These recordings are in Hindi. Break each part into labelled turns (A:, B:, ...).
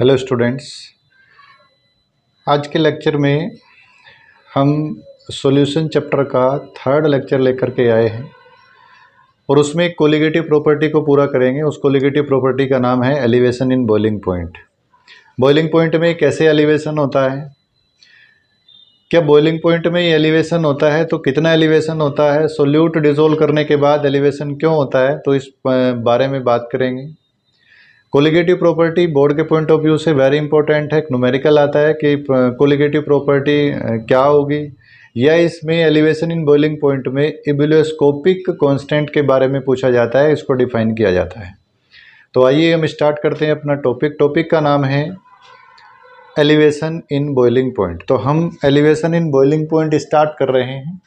A: हेलो स्टूडेंट्स, आज के लेक्चर में हम सॉल्यूशन चैप्टर का थर्ड लेक्चर लेकर के आए हैं और उसमें एक कोलिगेटिव प्रॉपर्टी को पूरा करेंगे। उस कोलिगेटिव प्रॉपर्टी का नाम है elevation in boiling point. Boiling point में कैसे एलिवेशन होता है, क्या बॉइलिंग पॉइंट में ये एलिवेशन होता है तो कितना एलिवेशन होता है, सोल्यूट डिसॉल्व करने के बाद एलिवेशन क्यों होता है, तो इस बारे में बात करेंगे। कोलिगेटिव प्रॉपर्टी बोर्ड के पॉइंट ऑफ व्यू से वेरी इंपॉर्टेंट है। न्यूमेरिकल आता है कि कोलिगेटिव प्रॉपर्टी क्या होगी, या इसमें एलिवेशन इन बॉइलिंग पॉइंट में इबुलियोस्कोपिक कांस्टेंट के बारे में पूछा जाता है, इसको डिफाइन किया जाता है। तो आइए हम स्टार्ट करते हैं अपना टॉपिक का नाम है एलिवेशन इन बॉइलिंग पॉइंट। तो हम elevation in boiling point start कर रहे हैं।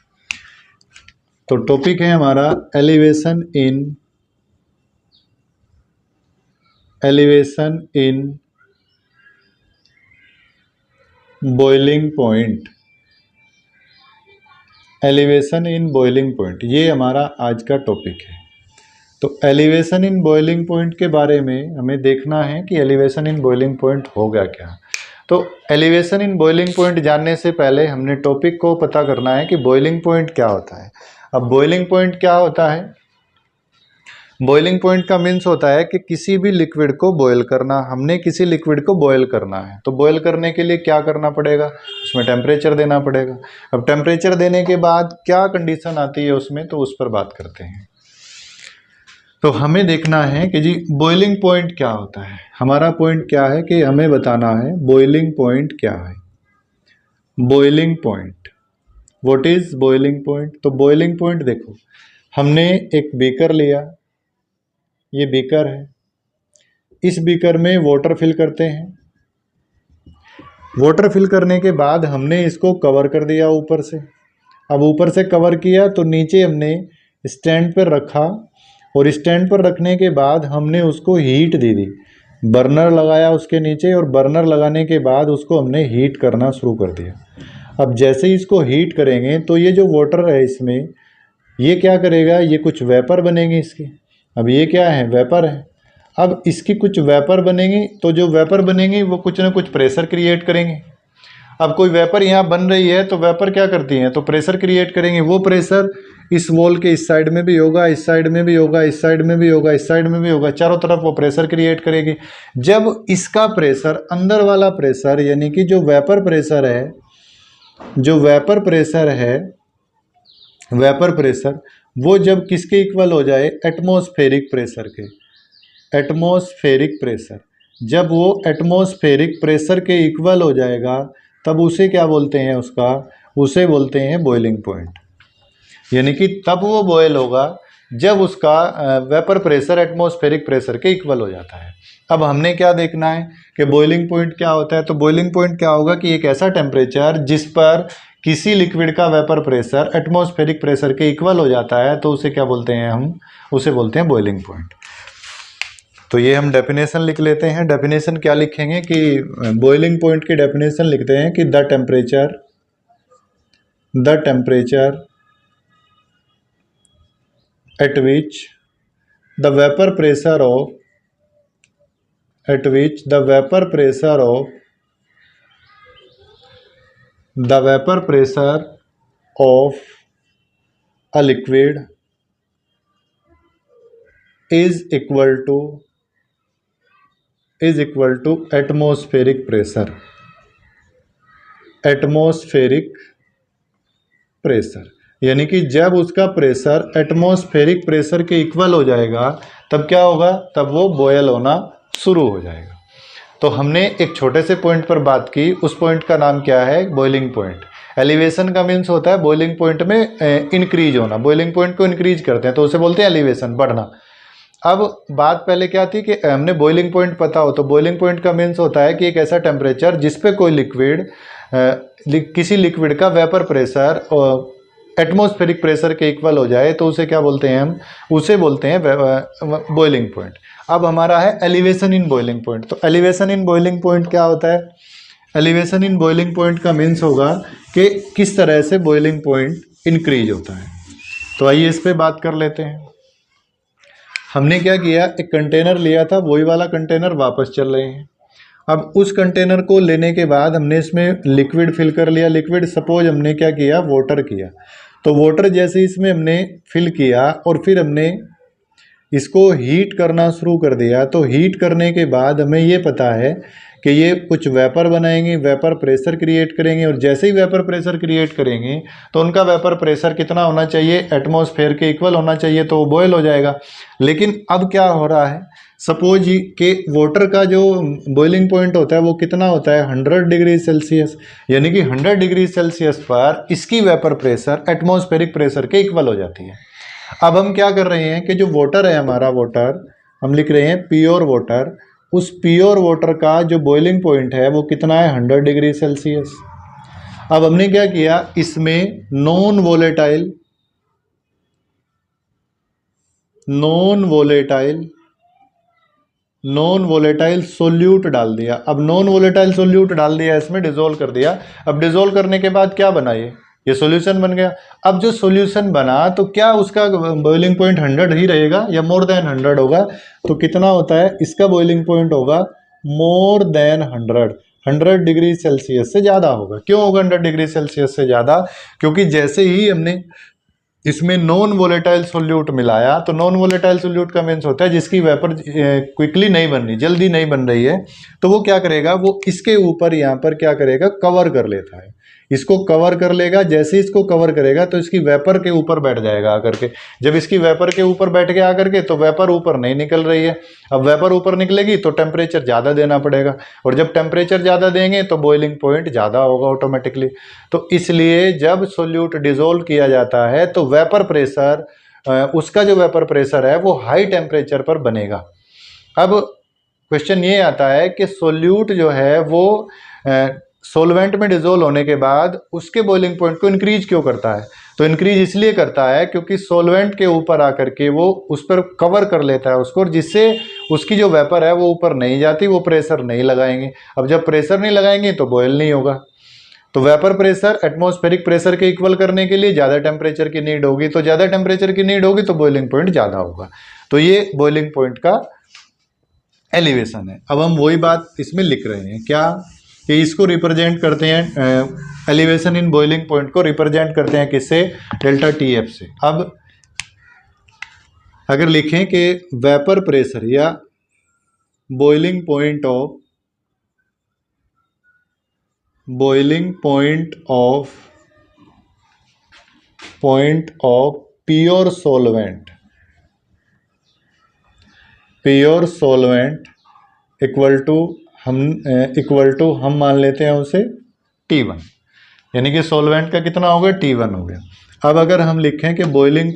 A: तो टॉपिक है हमारा elevation in boiling point. Elevation in boiling point ये हमारा आज का टॉपिक है। तो एलिवेशन इन बॉइलिंग पॉइंट के बारे में हमें देखना है कि एलिवेशन इन बॉइलिंग पॉइंट होगा क्या। तो एलिवेशन इन बॉइलिंग पॉइंट जानने से पहले हमने टॉपिक को पता करना है कि बॉइलिंग पॉइंट क्या होता है। अब बॉइलिंग पॉइंट क्या होता है, बॉइलिंग पॉइंट का मीन्स होता है कि किसी भी लिक्विड को बॉयल करना। हमने किसी लिक्विड को बॉयल करना है, तो बॉयल करने के लिए क्या करना पड़ेगा, उसमें टेम्परेचर देना पड़ेगा। अब टेम्परेचर देने के बाद क्या कंडीशन आती है उसमें, तो उस पर बात करते हैं। तो हमें देखना है कि जी बॉइलिंग पॉइंट क्या होता है। हमारा पॉइंट क्या है कि हमें बताना है बॉइलिंग पॉइंट क्या है। Boiling point, what is boiling point. तो बॉइलिंग पॉइंट देखो, हमने एक बीकर लिया, ये बीकर है, इस बीकर में वाटर फिल करते हैं। वाटर फिल करने के बाद हमने इसको कवर कर दिया ऊपर से। अब ऊपर से कवर किया तो नीचे हमने स्टैंड पर रखा, और स्टैंड पर रखने के बाद हमने उसको हीट दे दी। बर्नर लगाया उसके नीचे, और बर्नर लगाने के बाद उसको हमने हीट करना शुरू कर दिया। अब जैसे ही इसको हीट करेंगे तो ये जो वाटर है इसमें ये क्या करेगा, ये कुछ वेपर बनेंगे इसके। अब ये क्या है, वेपर है। अब इसकी कुछ वेपर बनेंगी, तो जो वेपर बनेंगी वो कुछ ना कुछ प्रेशर क्रिएट करेंगे। अब कोई वेपर यहाँ बन रही है तो वेपर क्या करती हैं, तो प्रेशर क्रिएट करेंगे। वो प्रेशर इस वॉल के इस साइड में भी होगा, इस साइड में भी होगा, इस साइड में भी होगा, इस साइड में भी होगा, चारों तरफ वो प्रेशर क्रिएट करेगी। जब इसका प्रेशर, अंदर वाला प्रेशर, यानी कि जो वेपर प्रेशर है, जो वेपर प्रेशर है, वेपर प्रेशर, वो जब किसके इक्वल हो जाए, एटमॉस्फेरिक प्रेशर के। एटमॉस्फेरिक प्रेशर, जब वो एटमॉस्फेरिक प्रेशर के इक्वल हो जाएगा तब उसे क्या बोलते हैं, उसे बोलते हैं बॉइलिंग पॉइंट। यानी कि तब वो बॉयल होगा जब उसका वेपर प्रेशर एटमॉस्फेरिक प्रेशर के इक्वल हो जाता है। अब हमने क्या देखना है कि बॉइलिंग पॉइंट क्या होता है। तो बॉइलिंग पॉइंट क्या होगा कि एक ऐसा टेम्परेचर जिस पर किसी लिक्विड का वेपर प्रेशर एटमॉस्फेरिक प्रेशर के इक्वल हो जाता है, तो उसे क्या बोलते हैं, हम उसे बोलते हैं बॉइलिंग पॉइंट। तो ये हम डेफिनेशन लिख लेते हैं। डेफिनेशन क्या लिखेंगे कि बॉइलिंग पॉइंट की डेफिनेशन लिखते हैं कि the temperature at which the vapor pressure of a liquid is equal to atmospheric pressure। यानी कि जब उसका प्रेशर एटमॉस्फेरिक प्रेशर के इक्वल हो जाएगा तब क्या होगा, तब वो बॉयल होना शुरू हो जाएगा। तो हमने एक छोटे से पॉइंट पर बात की, उस पॉइंट का नाम क्या है, बॉइलिंग पॉइंट। एलिवेशन का मीन्स होता है बॉइलिंग पॉइंट में इंक्रीज होना। बॉइलिंग पॉइंट को इंक्रीज करते हैं तो उसे बोलते हैं एलिवेशन, बढ़ना। अब बात पहले क्या थी कि हमने बॉइलिंग पॉइंट पता हो, तो बॉइलिंग पॉइंट का मीन्स होता है कि एक ऐसा टेम्परेचर जिस पे कोई लिक्विड, किसी लिक्विड का वेपर प्रेशर एटमॉस्फेरिक प्रेशर के इक्वल हो जाए, तो उसे क्या बोलते हैं, हम उसे बोलते हैं बॉइलिंग पॉइंट। अब हमारा है एलिवेशन इन बॉइलिंग पॉइंट। तो एलिवेशन इन बॉइलिंग पॉइंट क्या होता है, एलिवेशन इन बॉइलिंग पॉइंट का मीन्स होगा कि किस तरह से बॉइलिंग पॉइंट इंक्रीज होता है। तो आइए इस पर बात कर लेते हैं। हमने क्या किया, एक कंटेनर लिया था, वही वाला कंटेनर वापस चल रहे हैं, अब उस कंटेनर को लेने के बाद हमने इसमें लिक्विड फिल कर लिया। लिक्विड सपोज हमने क्या किया, वाटर किया। तो वाटर जैसे इसमें हमने फिल किया और फिर हमने इसको हीट करना शुरू कर दिया। तो हीट करने के बाद हमें ये पता है कि ये कुछ वेपर बनाएंगे, वेपर प्रेशर क्रिएट करेंगे, और जैसे ही वेपर प्रेशर क्रिएट करेंगे तो उनका वेपर प्रेशर कितना होना चाहिए, एटमॉस्फेयर के इक्वल होना चाहिए, तो वो बॉयल हो जाएगा। लेकिन अब क्या हो रहा है, सपोज कि वाटर का जो बॉइलिंग पॉइंट होता है वो कितना होता है, 100 डिग्री सेल्सियस। यानी कि 100 डिग्री सेल्सियस पर इसकी वेपर प्रेशर एटमॉस्फेरिक प्रेशर के इक्वल हो जाती है। अब हम क्या कर रहे हैं कि जो वाटर है हमारा, वाटर हम लिख रहे हैं प्योर वाटर, उस प्योर वाटर का जो बॉइलिंग पॉइंट है वो कितना है, 100 डिग्री सेल्सियस। अब हमने क्या किया, इसमें नॉन वोलेटाइल सोल्यूट डाल दिया। अब नॉन वोलेटाइल सोल्यूट डाल दिया, इसमें डिसॉल्व कर दिया। अब डिसॉल्व करने के बाद क्या बना, ये सॉल्यूशन बन गया। अब जो सॉल्यूशन बना तो क्या उसका बॉइलिंग पॉइंट 100 ही रहेगा या मोर देन 100 होगा? तो कितना होता है, इसका बॉइलिंग पॉइंट होगा मोर देन 100 डिग्री सेल्सियस से ज़्यादा होगा। क्यों होगा 100 डिग्री सेल्सियस से ज़्यादा? क्योंकि जैसे ही हमने इसमें नॉन वोलेटाइल सोल्यूट मिलाया, तो नॉन वोलेटाइल सोल्यूट का मीन्स होता है जिसकी वेपर क्विकली नहीं बन रही, जल्दी नहीं बन रही है। तो वो क्या करेगा, वो इसके ऊपर यहाँ पर क्या करेगा, कवर कर लेता है। इसको कवर कर लेगा। जैसे इसको कवर करेगा तो इसकी वेपर के ऊपर बैठ जाएगा आकर के। जब इसकी वेपर के ऊपर बैठ गया आकर के, तो वेपर ऊपर नहीं निकल रही है। अब वेपर ऊपर निकलेगी तो टेम्परेचर ज़्यादा देना पड़ेगा, और जब टेम्परेचर ज़्यादा देंगे तो बॉइलिंग पॉइंट ज़्यादा होगा ऑटोमेटिकली। तो इसलिए जब सोल्यूट डिसॉल्व किया जाता है तो वेपर प्रेशर, उसका जो वेपर प्रेशर है वो हाई टेम्परेचर पर बनेगा। अब क्वेश्चन ये आता है कि सोल्यूट जो है वो सोलवेंट में डिसॉल्व होने के बाद उसके बॉइलिंग पॉइंट को इंक्रीज क्यों करता है? तो इंक्रीज इसलिए करता है क्योंकि सोलवेंट के ऊपर आकर के वो उस पर कवर कर लेता है उसको, और जिससे उसकी जो वेपर है वो ऊपर नहीं जाती, वो प्रेशर नहीं लगाएंगे। अब जब प्रेशर नहीं लगाएंगे तो बॉयल नहीं होगा। तो वेपर प्रेशर एटमॉस्फेरिक प्रेशर के इक्वल करने के लिए ज़्यादा टेम्परेचर की नीड होगी, तो ज़्यादा टेम्परेचर की नीड होगी तो बॉइलिंग पॉइंट ज़्यादा होगा। तो ये बॉइलिंग पॉइंट का एलिवेशन है। अब हम वही बात इसमें लिख रहे हैं, क्या कि इसको रिप्रेजेंट करते हैं, एलिवेशन इन बॉइलिंग पॉइंट को रिप्रेजेंट करते हैं किससे, डेल्टा टी एफ से। अब अगर लिखें कि वेपर प्रेशर या boiling point of pure solvent equal to हम मान लेते हैं उसे T1, यानी कि सॉल्वेंट का कितना हो गया, T1 हो गया। अब अगर हम लिखें कि बॉइलिंग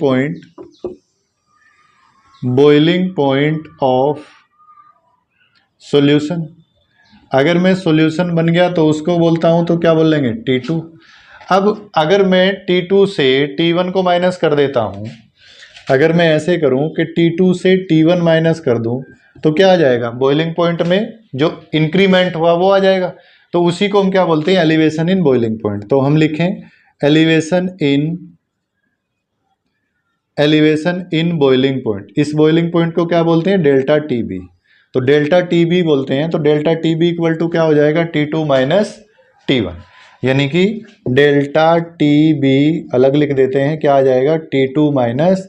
A: पॉइंट ऑफ सॉल्यूशन, अगर मैं सॉल्यूशन बन गया तो उसको बोलता हूं तो क्या बोलेंगे, T2। अब अगर मैं T2 से T1 को माइनस कर देता हूं, अगर मैं ऐसे करूं कि T2 से T1 माइनस कर दूं तो क्या आ जाएगा, बॉइलिंग पॉइंट में जो इंक्रीमेंट हुआ वो आ जाएगा। तो उसी को हम क्या बोलते हैं, एलिवेशन इन बॉइलिंग पॉइंट। तो हम लिखें एलिवेशन इन बॉइलिंग पॉइंट। इस बॉइलिंग पॉइंट को क्या बोलते हैं, डेल्टा टीबी। तो डेल्टा टीबी बोलते हैं। तो डेल्टा टीबी इक्वल टू क्या हो जाएगा, T2 माइनस T1, यानी कि डेल्टा टीबी अलग लिख देते हैं, क्या आ जाएगा, T2 माइनस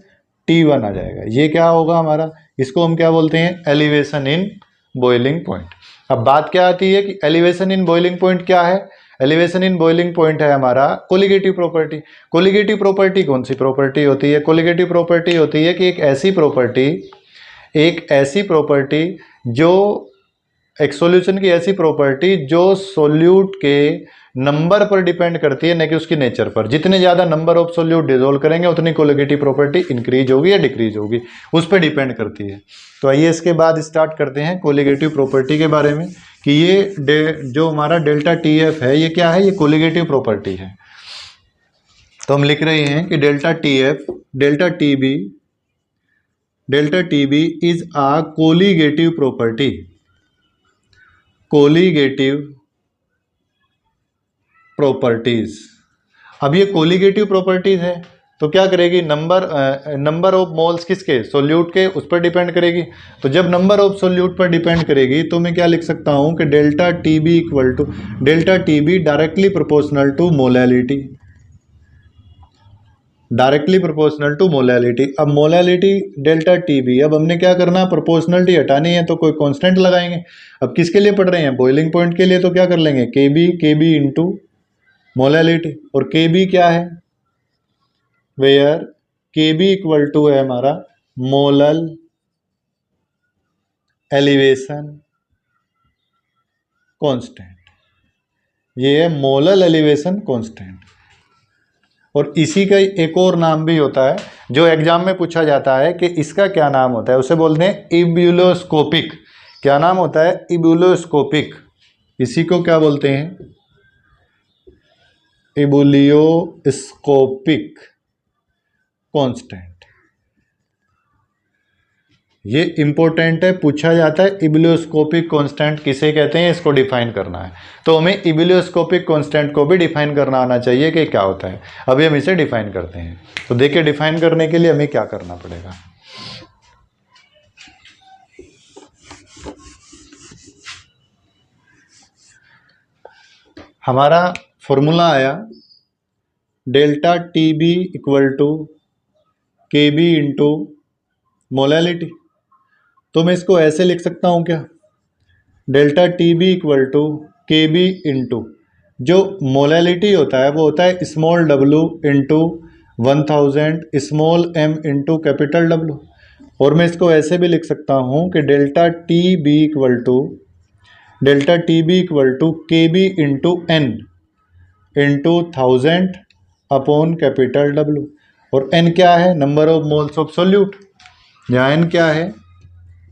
A: T1 आ जाएगा। ये क्या होगा हमारा, इसको हम क्या बोलते हैं, एलिवेशन इन बॉइलिंग पॉइंट। अब बात क्या आती है कि एलिवेशन इन बॉइलिंग पॉइंट क्या है। एलिवेशन इन बॉइलिंग पॉइंट है हमारा कोलिगेटिव प्रॉपर्टी। कोलिगेटिव प्रॉपर्टी कौन सी प्रॉपर्टी होती है, कोलिगेटिव प्रॉपर्टी होती है कि एक ऐसी प्रॉपर्टी जो एक सॉल्यूशन की ऐसी प्रॉपर्टी जो सोल्यूट के नंबर पर डिपेंड करती है, न कि उसकी नेचर पर। जितने ज़्यादा नंबर ऑफ सोल्यूट डिसॉल्व करेंगे उतनी कोलिगेटिव प्रॉपर्टी इंक्रीज होगी या डिक्रीज होगी, उस पर डिपेंड करती है। तो आइए इसके बाद स्टार्ट करते हैं कोलिगेटिव प्रॉपर्टी के बारे में, कि ये जो हमारा डेल्टा टी एफ है ये क्या है, ये कोलिगेटिव प्रॉपर्टी है। तो हम लिख रहे हैं कि delta T B is a colligative properties. अब ये कोलिगेटिव प्रॉपर्टीज है, तो क्या करेगी, नंबर ऑफ मोल्स किसके, सोल्यूट के, उस पर डिपेंड करेगी। तो जब नंबर ऑफ सोल्यूट पर डिपेंड करेगी तो मैं क्या लिख सकता हूं कि delta T B equal to delta T B directly proportional to molality, directly proportional to molality. अब मोलैलिटी डेल्टा टी बी, अब हमने क्या करना, प्रोपोर्शनलिटी हटानी है तो कोई कांस्टेंट लगाएंगे। अब किसके लिए पढ़ रहे हैं, बॉइलिंग पॉइंट के लिए, तो क्या कर लेंगे, के बी इंटू मोलैलिटी। और के बी क्या है, वेयर के बी इक्वल टू है हमारा मोलल एलिवेशन कांस्टेंट, ये है मोलल एलिवेशन कांस्टेंट। और इसी का एक और नाम भी होता है जो एग्जाम में पूछा जाता है कि इसका क्या नाम होता है, उसे बोलते हैं इब्यूलोस्कोपिक। क्या नाम होता है, इब्यूलोस्कोपिक। इसी को क्या बोलते हैं, इबुलियोस्कोपिक कांस्टेंट। ये इंपॉर्टेंट है, पूछा जाता है इबुलियोस्कोपिक कांस्टेंट किसे कहते हैं, इसको डिफाइन करना है। तो हमें इबुलियोस्कोपिक कांस्टेंट को भी डिफाइन करना आना चाहिए कि क्या होता है। अभी हम इसे डिफाइन करते हैं। तो देखिए डिफाइन करने के लिए हमें क्या करना पड़ेगा। हमारा फॉर्मूला आया delta T B equal to K B into molality. तो मैं इसको ऐसे लिख सकता हूं क्या, delta T B equal to K B into जो मोलैलिटी होता है वो होता है small W into 1000 small M into capital W. और मैं इसको ऐसे भी लिख सकता हूं कि delta T B equal to K B into N into 1000 upon capital W. और एन क्या है, number of moles of solute. यहाँ एन क्या है,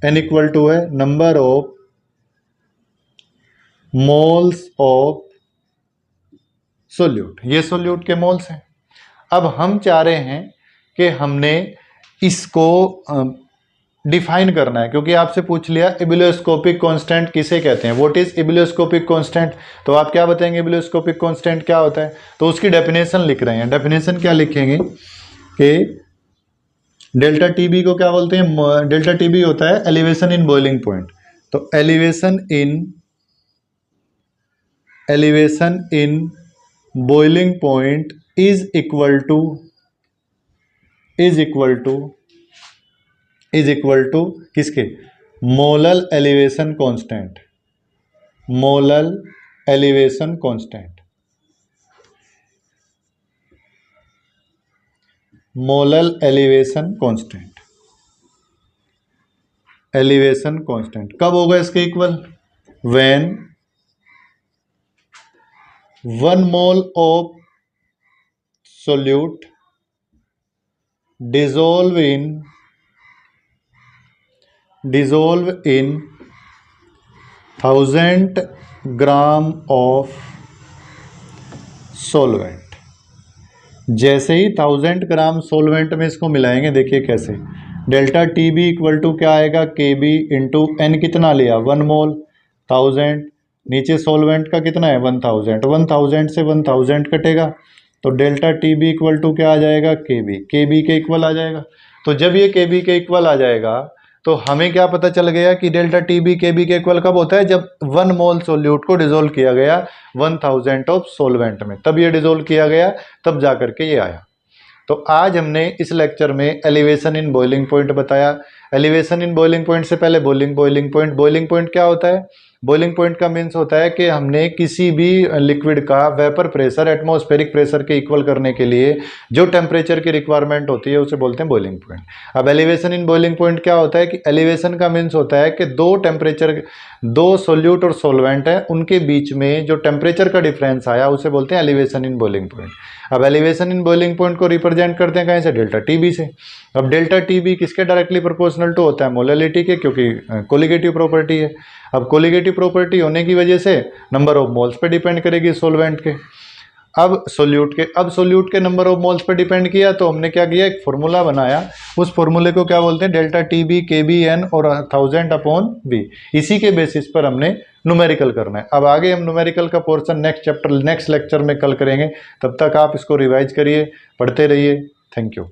A: एन इक्वल टू है number of moles of solute, ये सोल्यूट के मोल्स हैं। अब हम चाह रहे हैं कि हमने इसको डिफाइन करना है, क्योंकि आपसे पूछ लिया इबुलियोस्कोपिक कांस्टेंट किसे कहते हैं, व्हाट इज इबुलियोस्कोपिक कांस्टेंट। तो आप क्या बताएंगे इबुलियोस्कोपिक कांस्टेंट क्या होता है, तो उसकी डेफिनेशन लिख रहे हैं। डेफिनेशन क्या लिखेंगे कि डेल्टा टीबी को क्या बोलते हैं, डेल्टा टीबी होता है एलिवेशन इन बॉइलिंग पॉइंट। तो elevation in boiling point is equal to किसके, molal elevation constant, molal elevation constant, molal elevation constant, elevation constant कब होगा इसके equal, when 1 mole of solute dissolve in 1000 gram of solvent. जैसे ही 1000 ग्राम सॉल्वेंट में इसको मिलाएंगे, देखिए कैसे, delta T B equal to क्या आएगा, के बी इंटू एन कितना लिया 1 मोल 1000, नीचे सॉल्वेंट का कितना है 1000, 1000 से 1000 कटेगा तो delta T B equal to क्या आ जाएगा, के बी के इक्वल आ जाएगा। तो जब ये के बी के इक्वल आ जाएगा तो हमें क्या पता चल गया कि डेल्टा टी बी के बी के इक्वल कब होता है, जब 1 मोल सोल्यूट को डिजोल्व किया गया 1000 ऑफ सोलवेंट में, तब ये डिजोल्व किया गया, तब जा करके ये आया। तो आज हमने इस लेक्चर में एलिवेशन इन बॉइलिंग पॉइंट बताया। एलिवेशन इन बॉइलिंग पॉइंट से पहले बॉइलिंग पॉइंट क्या होता है, बॉइलिंग पॉइंट का मीन्स होता है कि हमने किसी भी लिक्विड का वेपर प्रेशर एटमॉस्फेरिक प्रेशर के इक्वल करने के लिए जो टेम्परेचर की रिक्वायरमेंट होती है उसे बोलते हैं बॉइलिंग पॉइंट। अब एलिवेशन इन बॉइलिंग पॉइंट क्या होता है कि एलिवेशन का मीन्स होता है कि दो सोल्यूट और सोलवेंट है, उनके बीच में जो टेम्परेचर का डिफरेंस आया उसे बोलते हैं एलिवेशन इन बॉइलिंग पॉइंट। अब एलिवेशन इन बॉइलिंग पॉइंट को रिप्रेजेंट करते हैं कहीं से, डेल्टा टी बी से। अब डेल्टा टी बी किसके डायरेक्टली प्रोपोर्शनल टू होता है, मोलैलिटी के, क्योंकि कोलिगेटिव प्रॉपर्टी है। अब कोलिगेटिव प्रॉपर्टी होने की वजह से नंबर ऑफ मोल्स पे डिपेंड करेगी सोलवेंट के। अब सोल्यूट के नंबर ऑफ मोल्स पे डिपेंड किया तो हमने क्या किया, एक फॉर्मूला बनाया। उस फॉर्मूले को क्या बोलते हैं, डेल्टा टी बी के बी एन और 1000 अपॉन बी। इसी के बेसिस पर हमने न्यूमेरिकल करना है। अब आगे हम न्यूमेरिकल का पोर्शन नेक्स्ट लेक्चर में कल करेंगे। तब तक आप इसको रिवाइज करिए, पढ़ते रहिए। Thank you.